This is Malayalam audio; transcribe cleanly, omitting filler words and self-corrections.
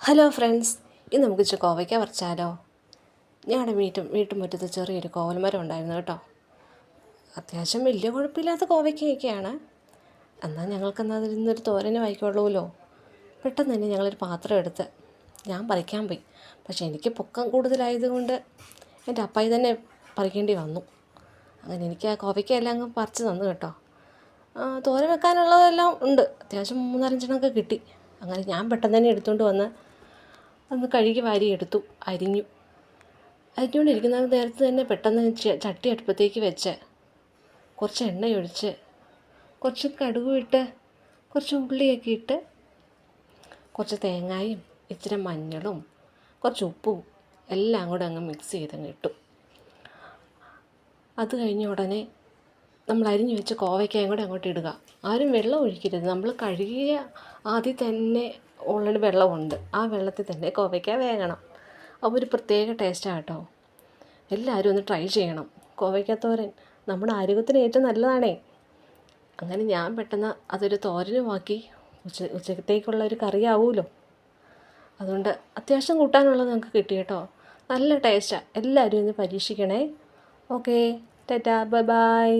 ഹലോ ഫ്രണ്ട്സ്, ഇന്ന് നമുക്ക് ഇച്ചിരി കോവയ്ക്ക പറിച്ചാലോ? ഞങ്ങളുടെ വീട്ടുമുറ്റത്ത് ചെറിയൊരു കോവൽമരം ഉണ്ടായിരുന്നു കേട്ടോ. അത്യാവശ്യം വലിയ കുഴപ്പമില്ലാത്ത കോവയ്ക്കയൊക്കെയാണ്. എന്നാൽ ഞങ്ങൾക്കെന്നാൽ അതിൽ നിന്നൊരു തോരന് വായിക്കുള്ളൂല്ലോ. പെട്ടെന്ന് തന്നെ ഞങ്ങളൊരു പാത്രം എടുത്ത് ഞാൻ പറിക്കാൻ പോയി. പക്ഷേ എനിക്ക് പൊക്കം കൂടുതലായതുകൊണ്ട് എൻ്റെ അപ്പായി തന്നെ പറിക്കേണ്ടി വന്നു. അങ്ങനെ എനിക്ക് ആ കോവയ്ക്കയെല്ലാം അങ്ങ് പറിച്ച് തന്നു കേട്ടോ. തോരൻ വെക്കാനുള്ളതെല്ലാം ഉണ്ട്, അത്യാവശ്യം 3-4 കിട്ടി. അങ്ങനെ ഞാൻ പെട്ടെന്ന് തന്നെ എടുത്തുകൊണ്ട് വന്ന് ഒന്ന് കഴുകി വാരിയെടുത്തു. അരിഞ്ഞുകൊണ്ടിരിക്കുന്ന നേരത്ത് തന്നെ പെട്ടെന്ന് ചട്ടി അടുപ്പത്തേക്ക് വെച്ച് കുറച്ച് എണ്ണയൊഴിച്ച് കുറച്ച് കടുകും ഇട്ട് കുറച്ച് ഉള്ളിയൊക്കെ ഇട്ട് കുറച്ച് തേങ്ങയും ഇച്ചിരി മഞ്ഞളും കുറച്ച് ഉപ്പും എല്ലാം കൂടെ അങ്ങ് മിക്സ് ചെയ്തങ്ങ് ഇട്ടു. അത് കഴിഞ്ഞ ഉടനെ നമ്മൾ അരിഞ്ഞു വെച്ച് കോവയ്ക്കയും കൂടെ അങ്ങോട്ട് ഇടുക. ആരും വെള്ളം ഒഴിക്കരുത്. നമ്മൾ കഴുകിയ ആദ്യം തന്നെ ഓൾറെഡി വെള്ളമുണ്ട്, ആ വെള്ളത്തിൽ തന്നെ കോവയ്ക്ക വേകണം. അപ്പോൾ ഒരു പ്രത്യേക ടേസ്റ്റാണ് കേട്ടോ. എല്ലാവരും ഒന്ന് ട്രൈ ചെയ്യണം. കോവയ്ക്കത്തോരൻ നമ്മുടെ ആരോഗ്യത്തിന് ഏറ്റവും നല്ലതാണേ. അങ്ങനെ ഞാൻ പെട്ടെന്ന് അതൊരു തോരനുമാക്കി. ഉച്ചക്കത്തേക്കുള്ള ഒരു കറിയാവുമല്ലോ. അതുകൊണ്ട് അത്യാവശ്യം കൂട്ടാനുള്ളത് നമുക്ക് കിട്ടി കേട്ടോ. നല്ല ടേസ്റ്റാണ്. എല്ലാവരും ഒന്ന് പരീക്ഷിക്കണേ. Okay, tata, bye by.